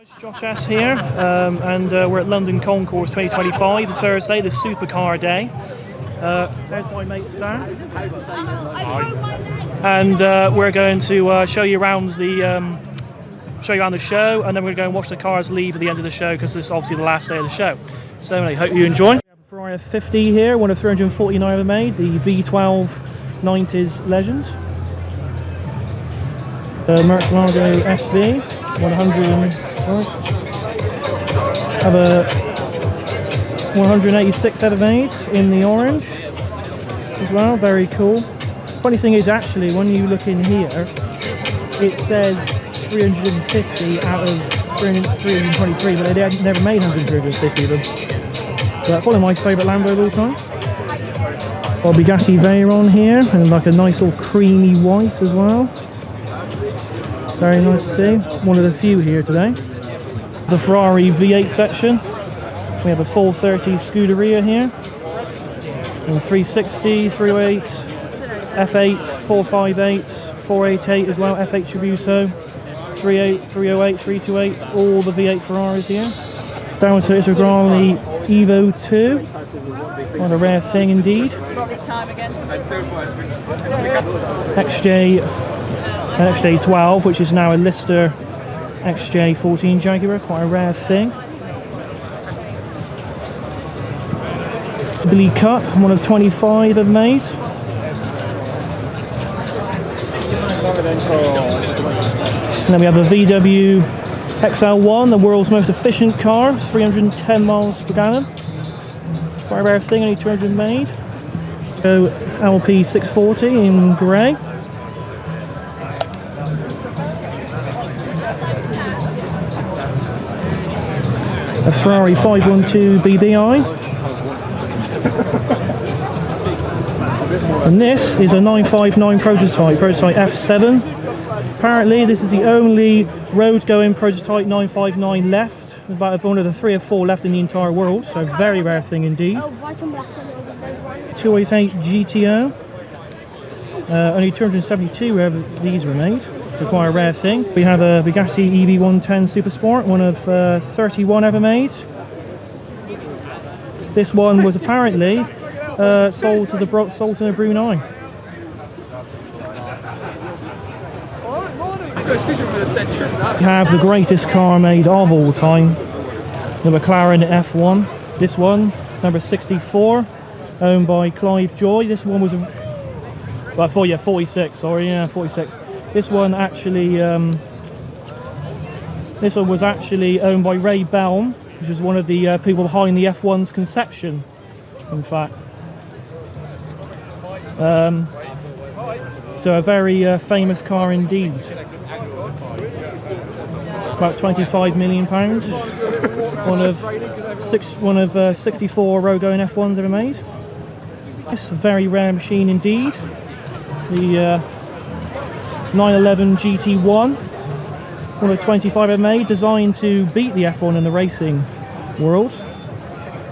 It's Josh S here, and we're at London Concourse 2025, Thursday, the supercar day. There's my mate Stan, and we're going to show you around the show, and then we're going to go and watch the cars leave at the end of the show because this is obviously the last day of the show. So anyway, hope you enjoy. We have a Ferrari 50 here, one of 349 ever made, the V12 90s legend. Mercilado SV 100. Have a 186 ever made in the orange as well. Very cool. Funny thing is, actually, when you look in here, it says 350 out of 323, but they never made 350 of them. But probably my favourite Lambo of all time. Got a Bugatti Veyron here, and like a nice all creamy white as well. Very nice to see. One of the few here today. The Ferrari V8 section. We have a 430 Scuderia here. And 360, 308, F8, 458, 488 as well, F8 Tributo, 38, 308, 328, all the V8 Ferraris here. Down to Integrale Evo 2. What a rare thing indeed. XJ12, which is now a Lister XJ14 Jaguar, quite a rare thing. Billy Cup, one of 25 I've made. And then we have a VW XL1, the world's most efficient car, 310 miles per gallon. Quite a rare thing, only 200 made. So LP 640 in grey. A Ferrari 512 BBI. And this is a 959 prototype F7. Apparently this is the only road-going prototype 959 left. About one of the 3 or 4 left in the entire world, so very rare thing indeed. 288 GTO. Only 272 wherever these were made. So quite a rare thing. We have a Bugatti EV110 Supersport, one of 31 ever made. This one was apparently sold to Brunei. We have the greatest car made of all time, the McLaren F1. This one, number 64, owned by Clive Joy. This one was 46. Sorry, yeah, 46. This one was actually owned by Ray Belm, which is one of the people behind the F1's conception, in fact. So a very famous car indeed. About £25 million. One of 64 road-going F1s ever made. It's a very rare machine indeed. The 911 GT1, one of 25 ever made, designed to beat the F1 in the racing world,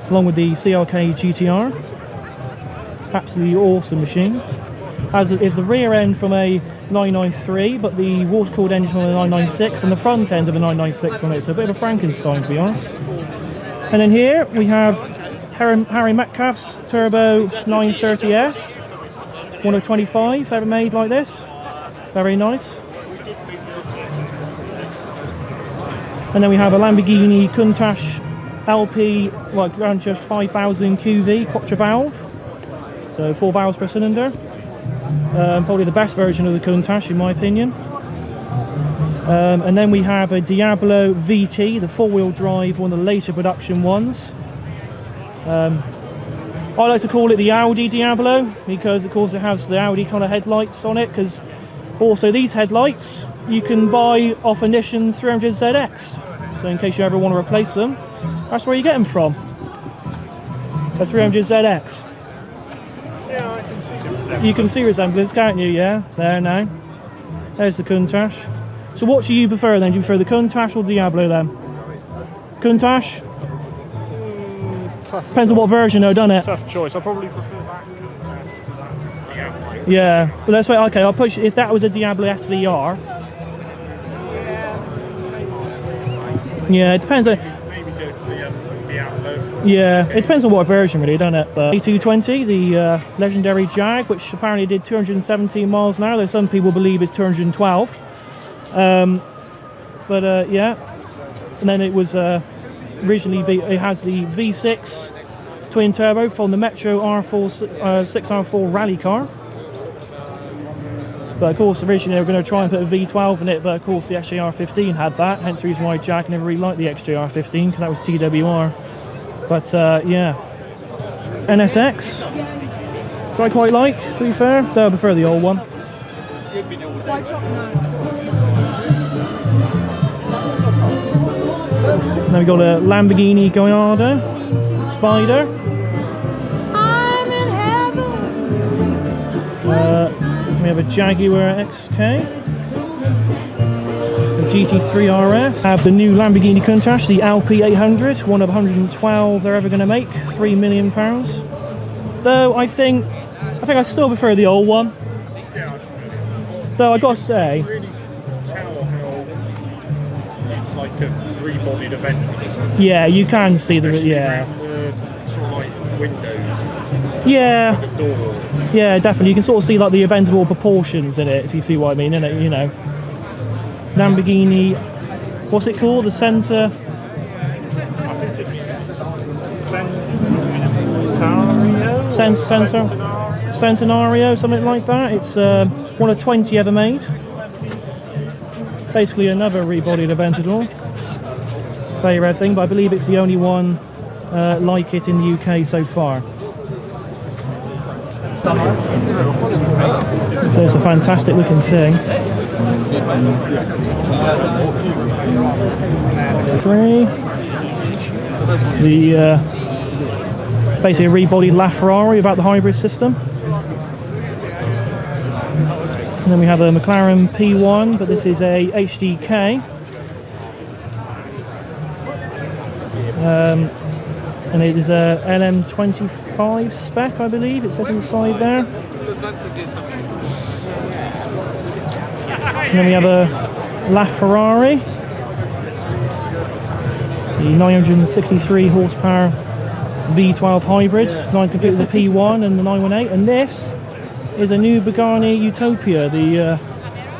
along with the CLK GTR. Absolutely awesome machine. As is the rear end from a 993, but the water-cooled engine on a 996 and the front end of a 996 on it. So a bit of a Frankenstein, to be honest. And then here we have Harry Metcalf's Turbo 930S, one of 25 ever made like this. Very nice. And then we have a Lamborghini Countach LP, like around just 5,000 QV quattro valve, so 4 valves per cylinder. Probably the best version of the Countach in my opinion. And then we have a Diablo VT, the 4-wheel drive, one of the later production ones. I like to call it the Audi Diablo because of course it has the Audi kind of headlights on it, because also these headlights you can buy off a Nissan 300ZX. So in case you ever want to replace them, that's where you get them from. A 300ZX. Yeah, I can see resemblance. You can see resemblance, can't you? Yeah, there now. There's the Countach. So what do you prefer then? Do you prefer the Countach or Diablo then? Countach? Tough. Depends on what version though, doesn't it? Tough choice. I probably prefer that Countach to that Diablo. Yeah, but let's wait. Okay, I'll push. If that was a Diablo SVR, Yeah, it depends. Maybe go for the outlook. Yeah, it depends on what version, really, doesn't it? But A220, the legendary Jag, which apparently did 217 miles an hour, though some people believe it's 212. Yeah. And then it was originally, it has the V6 twin turbo from the Metro R4 6R4 rally car. But of course, originally they were going to try and put a V12 in it, but of course the XJR15 had that, hence the reason why Jag never really liked the XJR15, because that was TWR. But yeah. NSX, which I quite like, to be fair, though I prefer the old one. Now we've got a Lamborghini Gallardo Spider. We have a Jaguar XK, a GT3 RS. I have the new Lamborghini Countach, the LP800, one of 112 they're ever going to make, £3 million. Though I think I still prefer the old one. Though I got to say, Really tell how it's like a rebodied event. yeah, you can see the The sort of like windows. yeah. The door. Yeah, definitely. You can sort of see like the Aventador proportions in it, if you see what I mean, innit? You know, Lamborghini. What's it called? The Centre. Centenario, something like that. It's one of 20 ever made. Basically, another rebodied Aventador. Very rare thing, but I believe it's the only one like it in the UK so far. So it's a fantastic looking thing. The basically a rebodied Ferrari without the hybrid system. And then we have a McLaren P1, but this is a HDK. And it is a LM25 spec, I believe, it says on the side there. And then we have a Ferrari, the 963 horsepower V12 hybrid, designed to compete with the P1 and the 918. And this is a new Pagani Utopia, the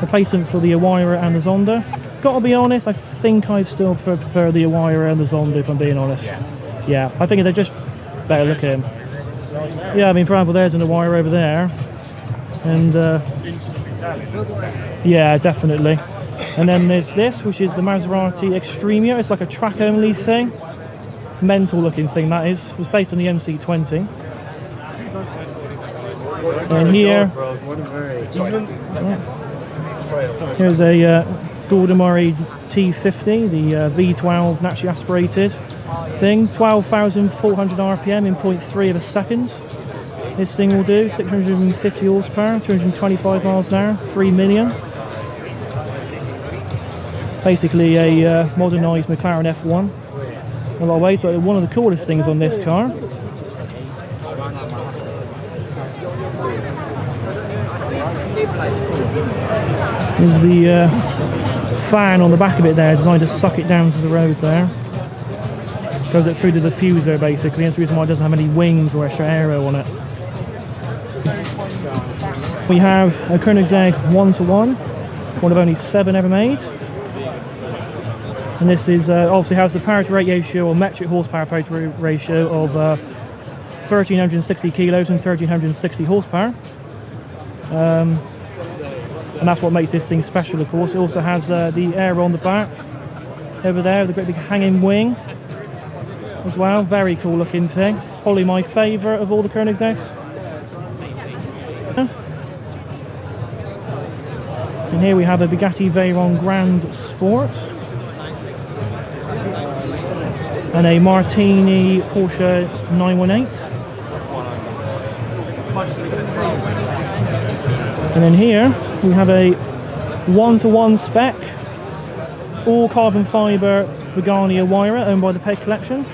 replacement for the Awira and the Zonda. Gotta be honest, I think I still prefer the Awira and the Zonda, if I'm being honest. Yeah, I think they're just better looking. Yeah, I mean, for example, there's an Awira over there. And yeah, definitely. And then there's this, which is the Maserati Extremia. It's like a track-only thing. Mental looking thing, that is. It was based on the MC20. And here, here's a Gordon Murray T50, the V12 naturally aspirated thing. 12,400 RPM in 0.3 of a second. This thing will do 650 horsepower, 225 miles an hour, 3 million. Basically a modernised McLaren F1. A lot of weight, but one of the coolest things on this car is the fan on the back of it there, designed to suck it down to the road there. Goes it through the diffuser basically, and that's the reason why it doesn't have any wings or extra aero on it. We have a Koenigsegg 1-to-1, one of only 7 ever made. And this is obviously has the power to weight ratio or metric horsepower power to weight ratio of 1,360 kilos and 1,360 horsepower. And that's what makes this thing special, of course. It also has the aero on the back over there, the great big hanging wing as well. Very cool looking thing. Probably my favourite of all the Koenigsegg's. And here we have a Bugatti Veyron Grand Sport and a Martini Porsche 918. And then here we have a 1-to-1 spec, all carbon fibre Pagani Awira, owned by the Peg Collection.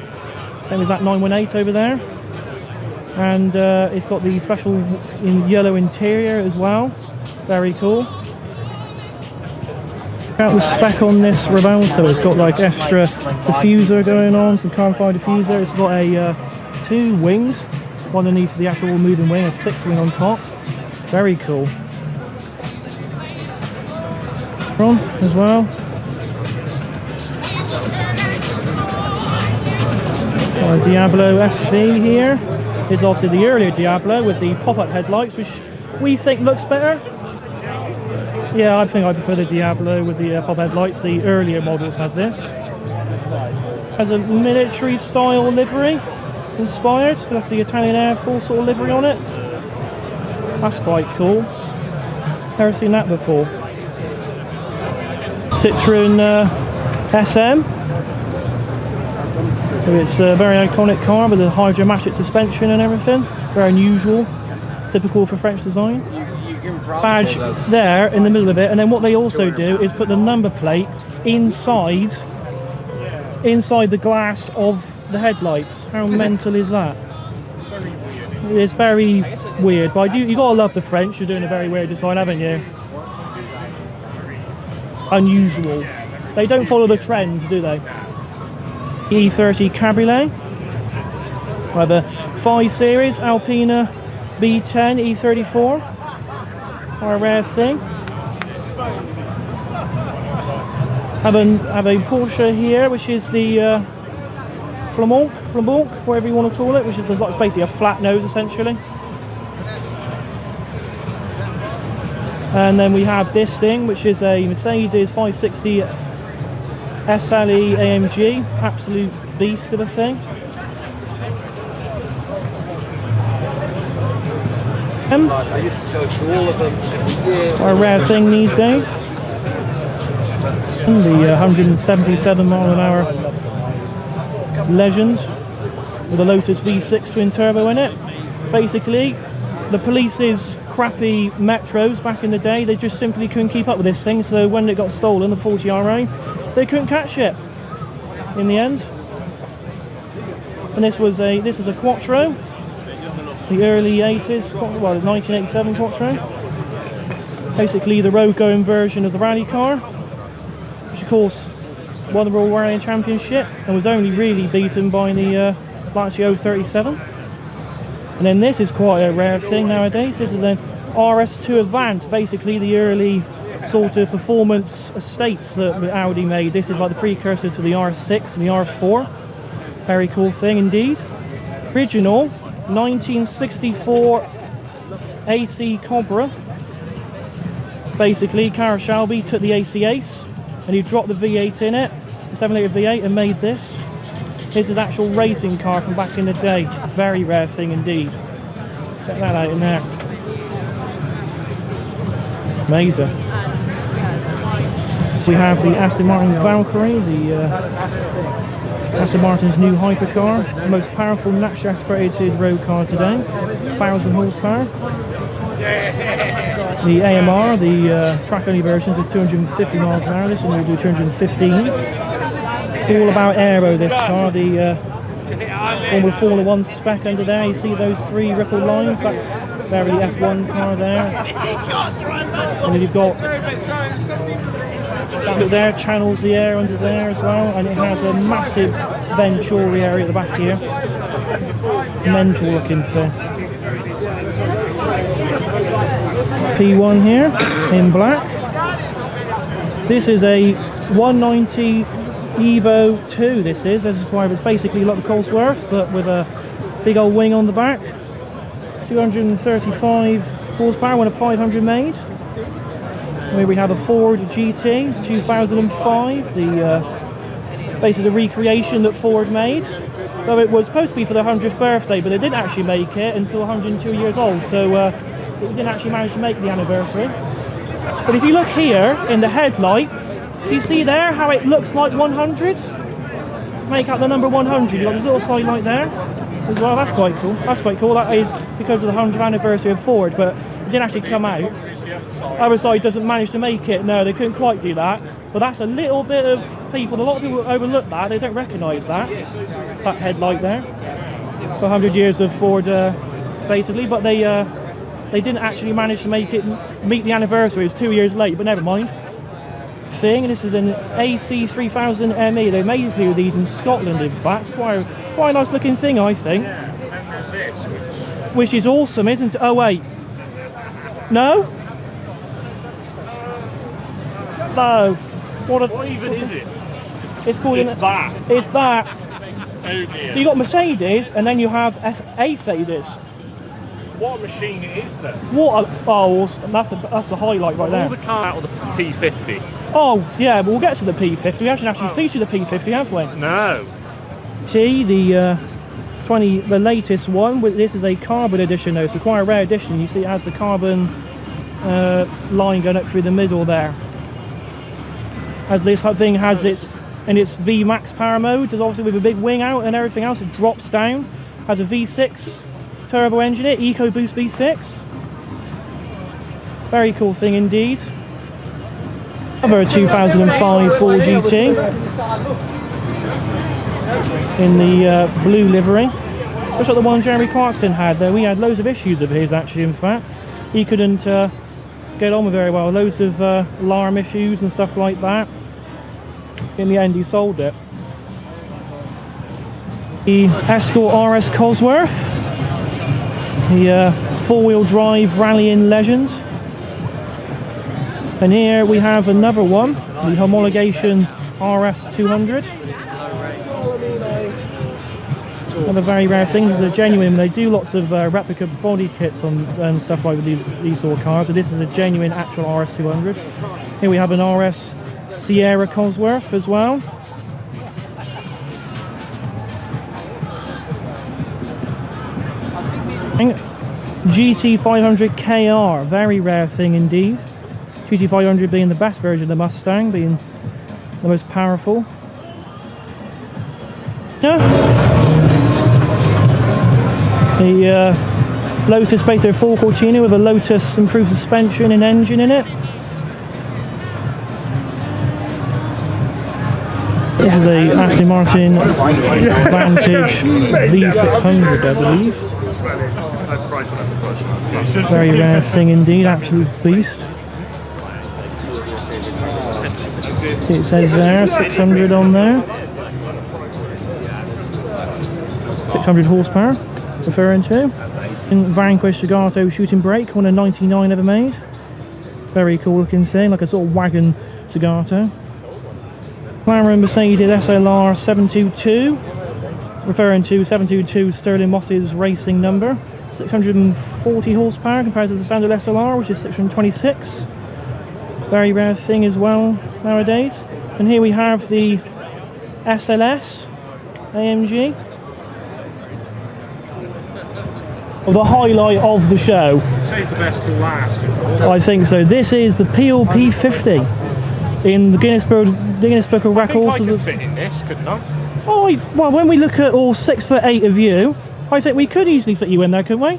Same as that 918 over there. And it's got the special yellow interior as well. Very cool. Out the spec on this Rebel, so it's got like extra diffuser going on, some carbon fibre diffuser. It's got a 2 wings, one underneath the actual moving wing, a fixed wing on top. Very cool. On as well. Got a Diablo SV here. This is obviously the earlier Diablo with the pop-up headlights, which we think looks better. Yeah, I think I prefer the Diablo with the pop headlights. The earlier models had this. Has a military style livery inspired. That's the Italian Air Force sort of livery on it. That's quite cool. Never seen that before. Citroen SM. So it's a very iconic car with a hydromatic suspension and everything. Very unusual, typical for French design. Badge there in the middle of it, and then what they also do is put the number plate inside the glass of the headlights. How mental is that? It's very weird, but you gotta love the French. You're doing a very weird design, haven't you? Unusual. They don't follow the trend, do they? E30 Cabriolet. I have a 5 Series Alpina B10 E34. Are a rare thing. Have a Porsche here, which is the Flamand, whatever you want to call it, which is like basically a flat nose essentially. And then we have this thing, which is a Mercedes 560 SLE AMG, absolute beast of a thing. I used to go through all of them every year. It's a rare thing these days. And the 177 mile an hour Legend with a Lotus V6 twin turbo in it. Basically, the police's crappy Metros back in the day, they just simply couldn't keep up with this thing, so when it got stolen, the 40RA, they couldn't catch it in the end. And this is a Quattro. The early 80s, well, it's 1987 Quattro. Basically the road-going version of the rally car, which of course won the Royal Rally Championship and was only really beaten by the Lancia 037. And then this is quite a rare thing nowadays. This is an RS2 Advance, basically the early sort of performance estates that Audi made. This is like the precursor to the RS6 and the RS4. Very cool thing indeed. Original 1964 AC Cobra. Basically, Cara Shelby took the AC Ace and he dropped the V8 in it, the 7-litre V8, and made this. Here's an actual racing car from back in the day. Very rare thing indeed. Check that out in there. Amazing. We have the Aston Martin Valkyrie, the Aston Martin's new hypercar, the most powerful naturally aspirated road car today, 1,000 horsepower. The AMR, the track-only version, is 250 miles an hour. This one will do 215. It's all about aero, this car. The Formula 1 spec under there. You see those 3 ripple lines? That's very F1 car there. And then you've got that there, channels the air under there as well, and it has a massive Venturi area at the back here. Mental looking thing. P1 here in black. This is a 190 Evo 2. This is why it's basically like the Cosworth, but with a big old wing on the back. 235 horsepower when a 500 made. Here we have a Ford GT 2005, basically the recreation that Ford made. So it was supposed to be for the 100th birthday, but they didn't actually make it until 102 years old, so it didn't actually manage to make the anniversary. But if you look here in the headlight, do you see there how it looks like 100? Make out the number 100. You've got this little side light there as well. That's quite cool. That's quite cool. That is because of the 100th anniversary of Ford, but it didn't actually come out. Other side doesn't manage to make it. No, they couldn't quite do that. But that's a little bit of people. A lot of people overlook that. They don't recognise that headlight there. For 100 years of Ford, basically. But they didn't actually manage to make it meet the anniversary. It was 2 years late, but never mind. thing. This is an AC 3000 ME. They made a few of these in Scotland, in fact. It's quite a nice looking thing, I think. Yeah, and there's this, Which is awesome, isn't it? Oh, wait. No? No. what even is it? It's called It's that. It's that. Oh dear. So you got Mercedes, and then you have A-Sadis. What a machine it is then? What? That's the highlight right All there. the car out of the P50. Oh yeah, but we'll get to the P50. We haven't actually featured the P50, have we? No. The latest one. This is a carbon edition, though. It's quite a rare edition. You see, it has the carbon line going up through the middle there. As this thing has its V Max power mode, is obviously with a big wing out and everything else. It drops down. Has a V6 turbo engine. EcoBoost V6. Very cool thing indeed. Another 2005 Ford GT in the blue livery. Just like the one Jeremy Clarkson had there. We had loads of issues of his actually, in fact. He couldn't get on with very well. Loads of alarm issues and stuff like that. In the end he sold it. The Escort RS Cosworth. The four-wheel drive rallying legend. And here we have another one, the homologation RS 200. Another very rare thing. This is a genuine. They do lots of replica body kits and stuff like these sort of cars, but this is a genuine actual RS 200. Here we have an RS Sierra Cosworth as well. GT 500 KR, very rare thing indeed. GT 500 being the best version of the Mustang, being the most powerful. Yeah. The Lotus Spacer 4 Cortina with a Lotus improved suspension and engine in it. This is a Aston Martin Vantage V600, I believe. Very rare thing indeed, absolute beast. See, it says there, 600 on there. 600 horsepower, referring to. In Vanquish Zagato shooting brake, one of 99 ever made. Very cool looking thing, like a sort of wagon Zagato. McLaren Mercedes SLR 722, referring to 722 Sterling Moss's racing number. 640 horsepower compared to the standard SLR, which is 626. Very rare thing as well nowadays. And here we have the SLS AMG. The highlight of the show. Save the best to last. I think so. This is the PLP 50 in the Guinness Book of Records. I think I could fit in this, couldn't I? Oh, well, when we look at all 6'8" of you, I think we could easily fit you in there, couldn't we?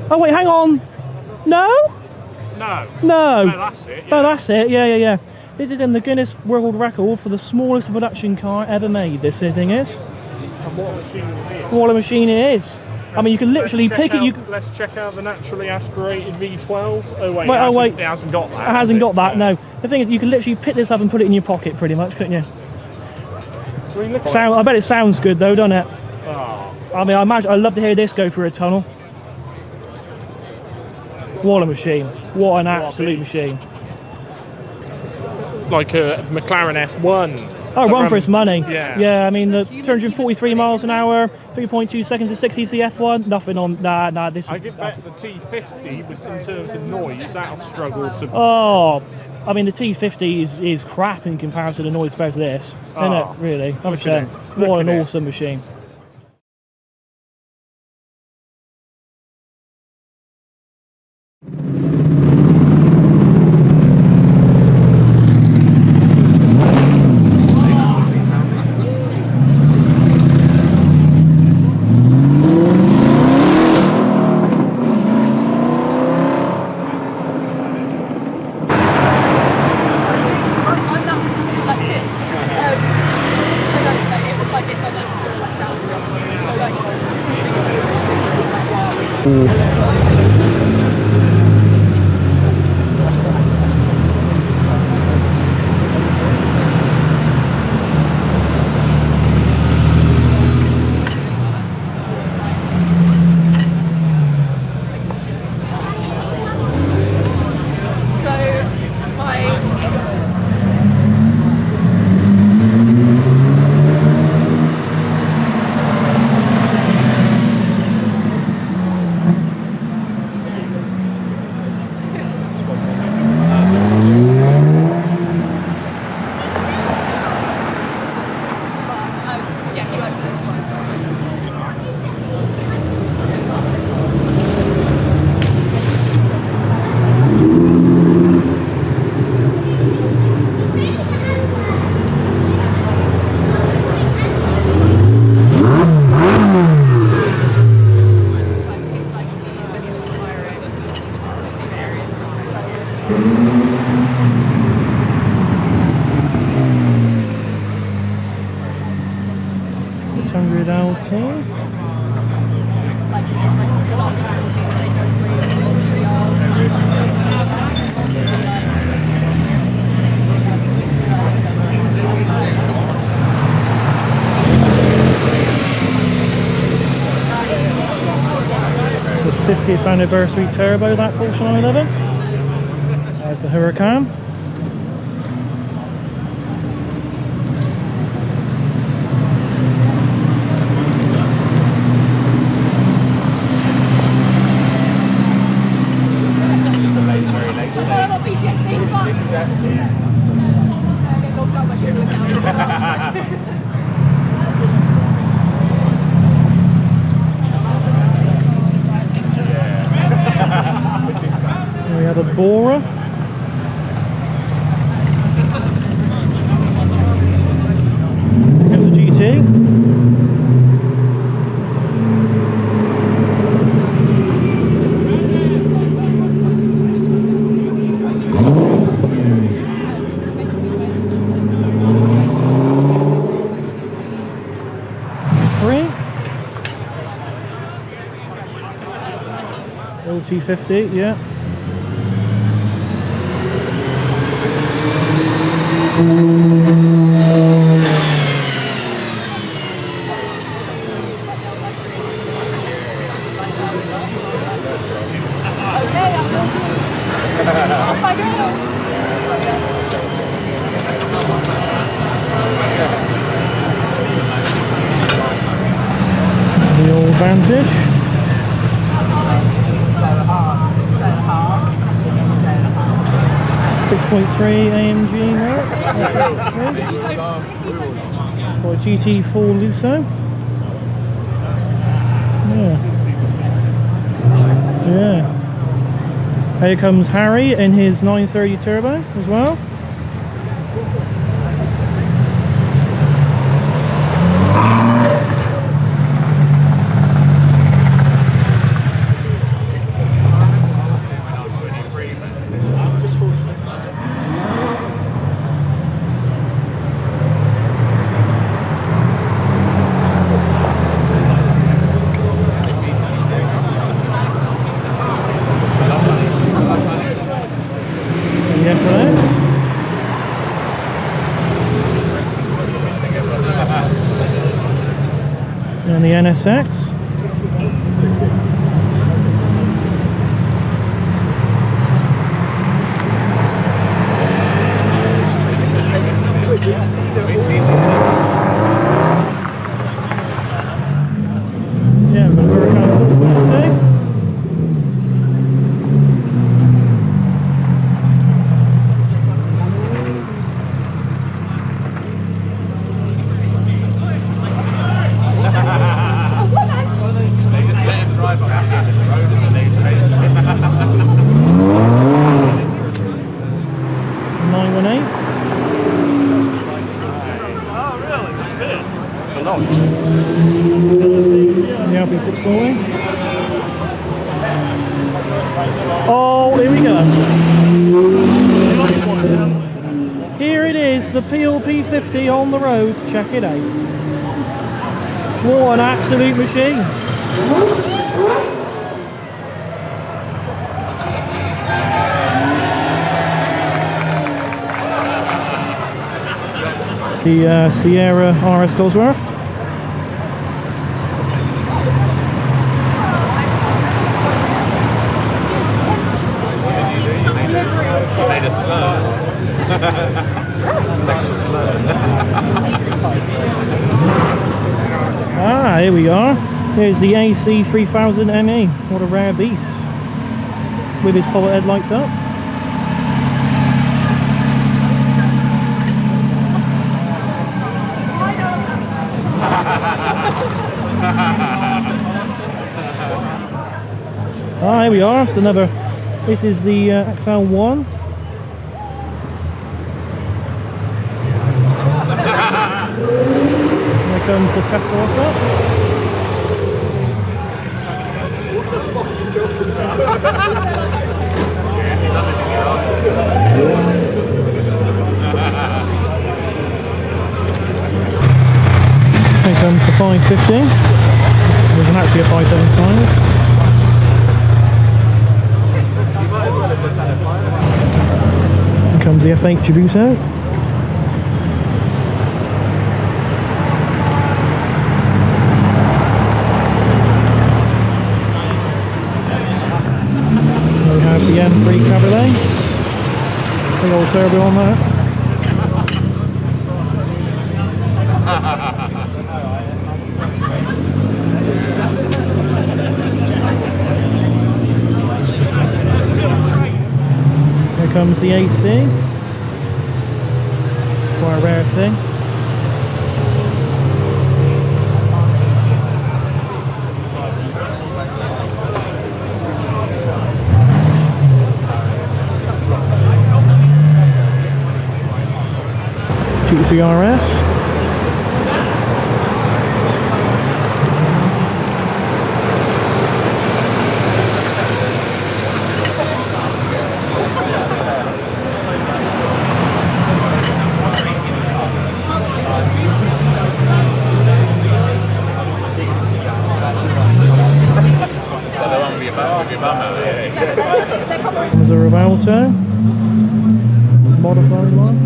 Oh wait, hang on. No? No. No. No, that's it. Yeah. Oh, that's it. Yeah. This is in the Guinness World Record for the smallest production car ever made. This thing is. And what machine it is. What a machine it is. I mean, you can literally pick it. Let's check out the naturally aspirated V12. Oh wait, it hasn't got that. It hasn't got that. No. The thing is, you can literally pick this up and put it in your pocket, pretty much, couldn't you? I bet it sounds good though, doesn't it? Oh. I mean, I'd love to hear this go through a tunnel. What a machine! What an absolute machine! Like a McLaren F1. Oh, run for its money. Yeah. Yeah, I mean, the 243 miles an hour, 3.2 seconds to 60 for the F1. Nothing on. Nah. This. I give back the T50 was in terms of noise. That'll struggle to. Oh, I mean, the T50 is crap in comparison to the noise compared to this, isn't it? Really? 100%. What an awesome machine. 600 LT. The 50th anniversary turbo, that Porsche 911. There's the Huracan. We have a Bora. Here's a GT. LT50, yeah. The old Vantage. 6.3 AMG milk. Or GT4 Lusso. Yeah. Yeah. Here comes Harry in his 930 turbo as well. Yes, it is. And the NSX. Yeah, we're going to today. The LP640. Oh, here we go. Here it is, the PLP50 on the road. Check it out. What an absolute machine. The Sierra RS Cosworth. Ah, here we are. Here's the AC3000 ME. What a rare beast. With his power headlights up. Ah, here we are. It's another. This is the XL1. Here comes the Tesla. What's up? Here comes the 550. There isn't actually a 575. Here comes the F8 Jabuso. We have the M3 Cabriolet. Big old turbo on that. Here comes the AC. Quite a rare thing. GT3 RS. There's a Rivalto, modified one.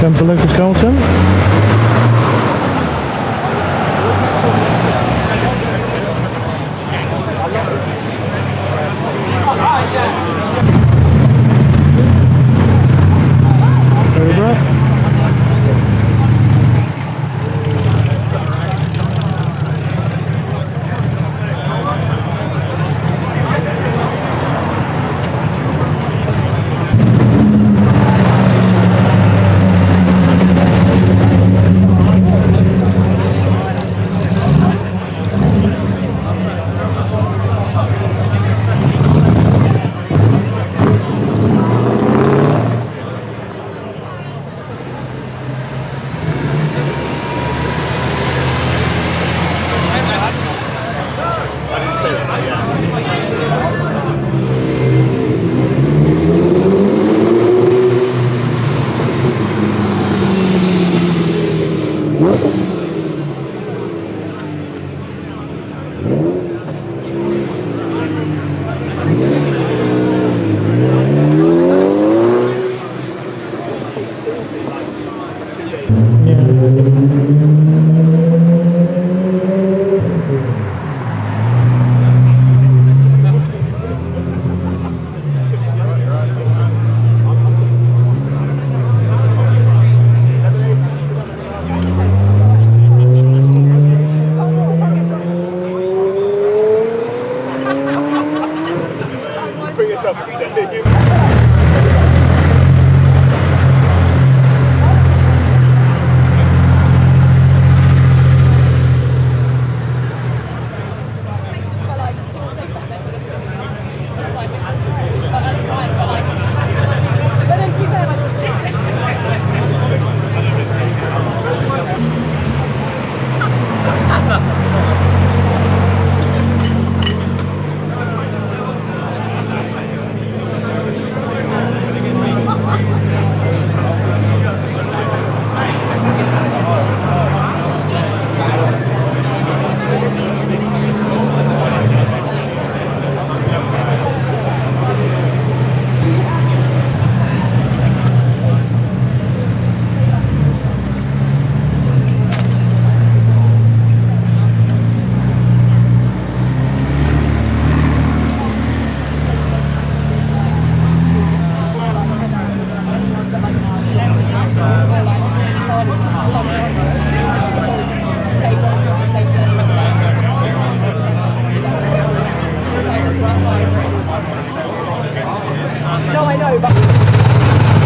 Comes the Lotus Carlton. Cobra.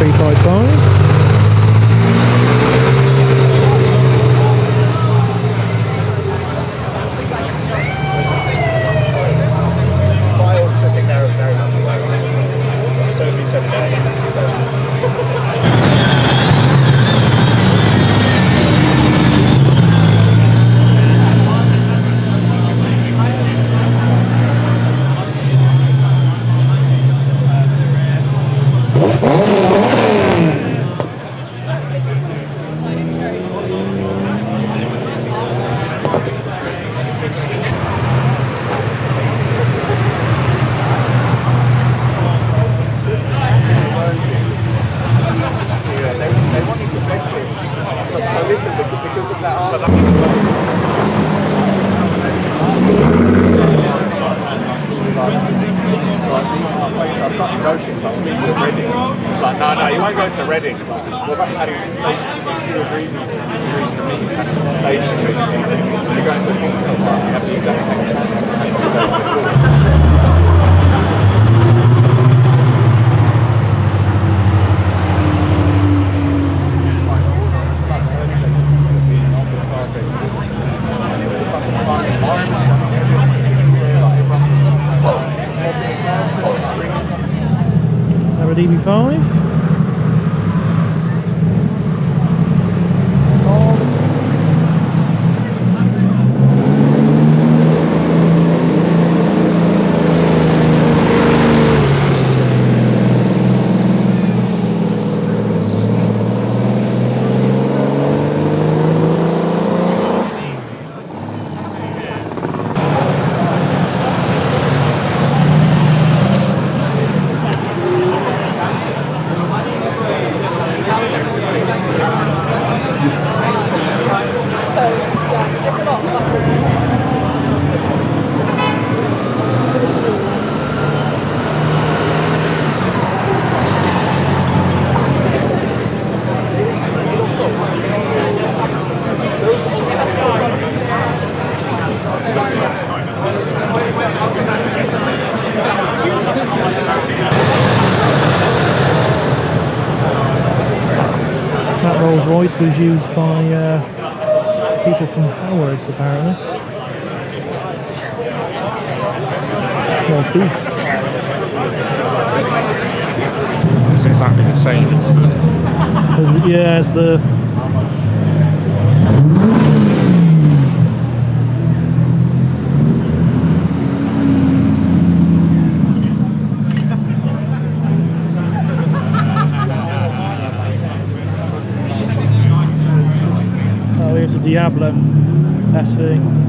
355. I also think they're very much so. Sophie said It's like, no, you won't go to Reading. What about having a station? You agree to meet at the station. You're going to a hotel bar. You have the exact same chance. Number DB5. That Rolls Royce was used by people from Howard's apparently. Small piece. It's exactly the same As the here's a Diablo SV.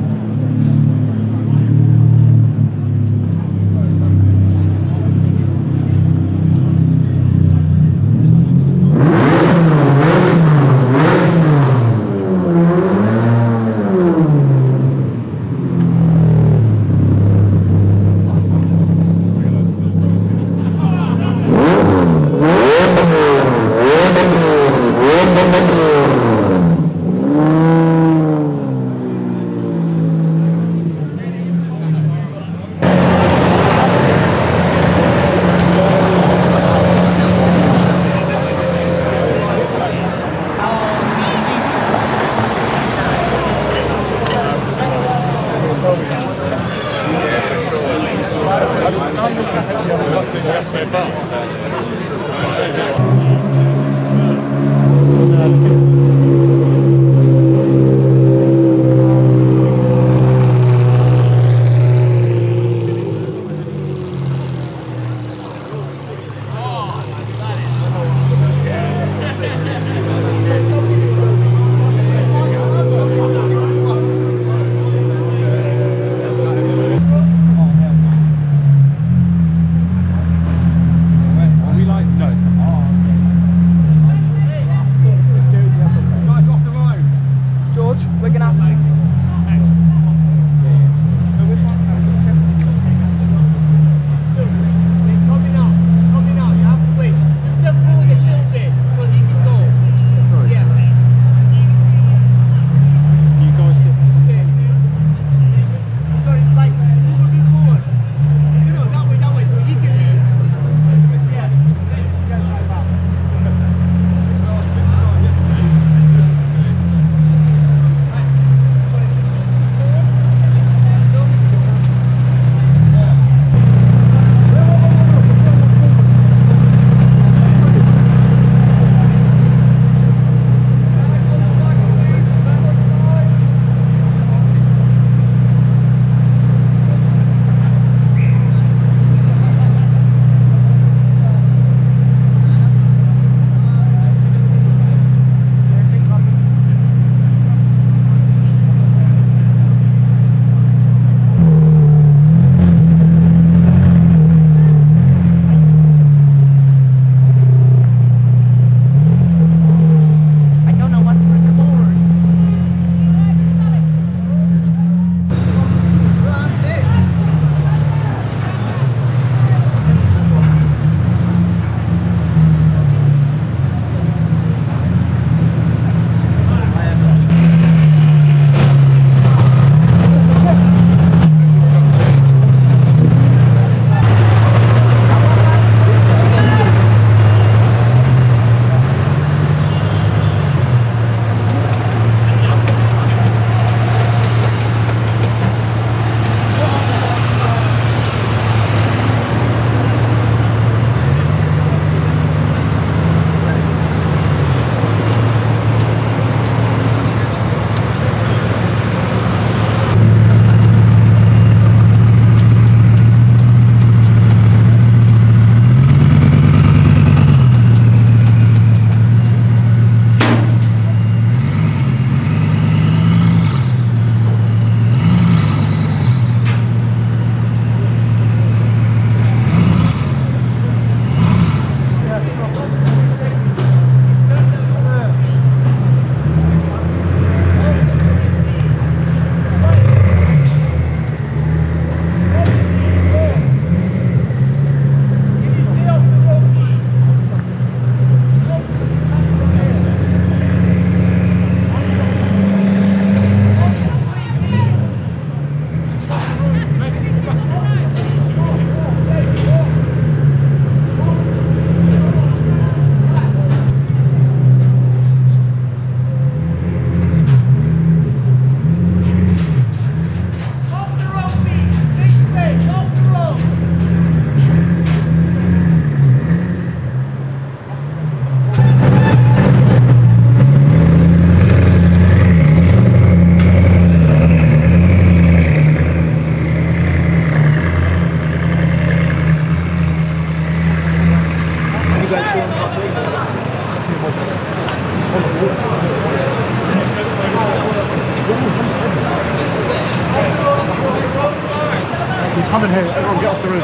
He's coming here. Everyone get off the roof.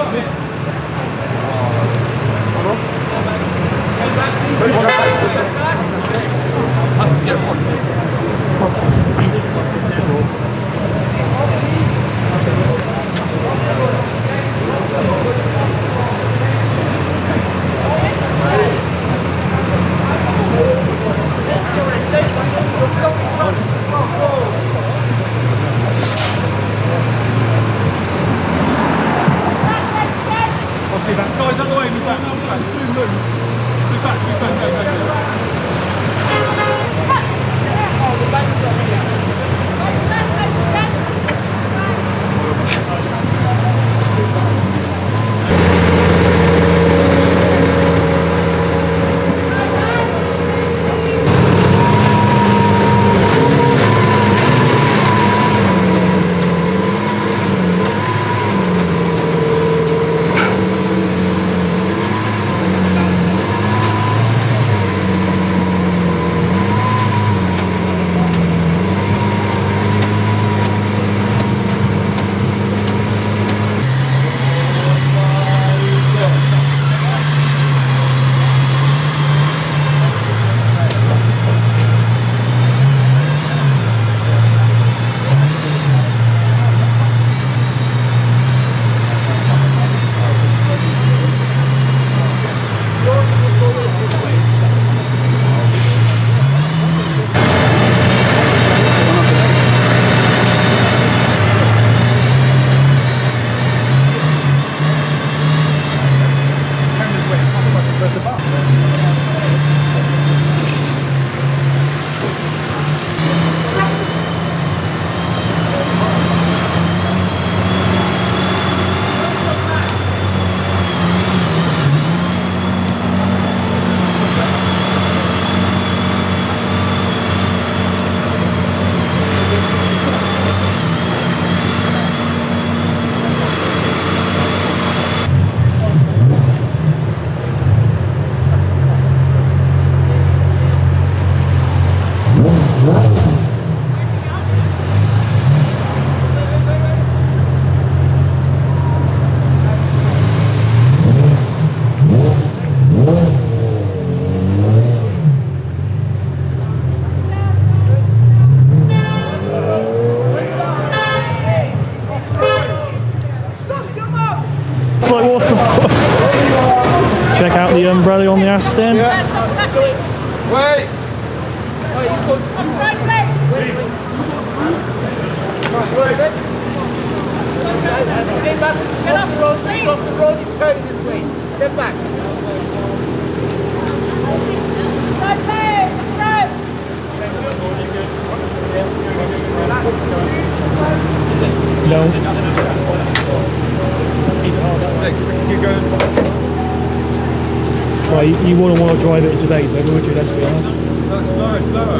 See that guys on the way, move back, soon move. Move back, go. Check out the umbrella on the Aston. Yeah. Wait! Step back. Get off the road. Please. Off the road is turning this way. Step back. No. Keep going. Well, you wouldn't want to drive it today, so would you, let's be honest? That's slower, slower.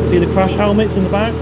See the crash helmets in the back?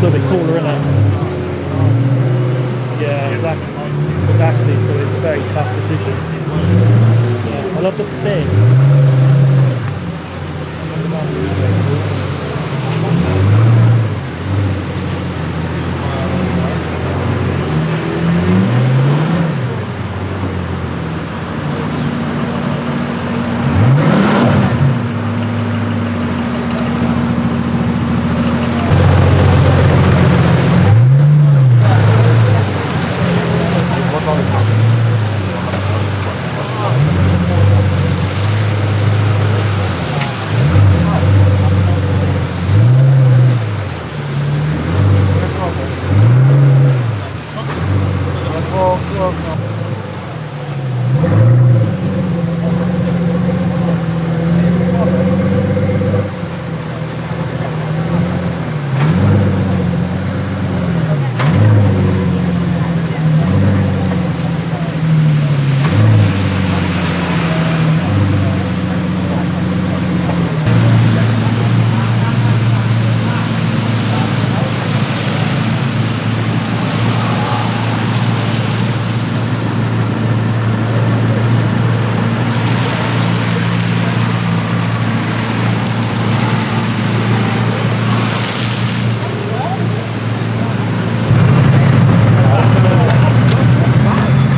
a little bit cooler, isn't it? Yeah, exactly. So it's a very tough decision. Yeah, I love the fin.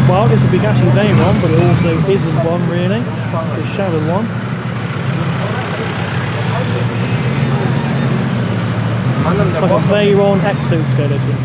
Well, this would be actually Veyron, but it also isn't one really. It's a shadowed one. It's like a Veyron exoskeleton.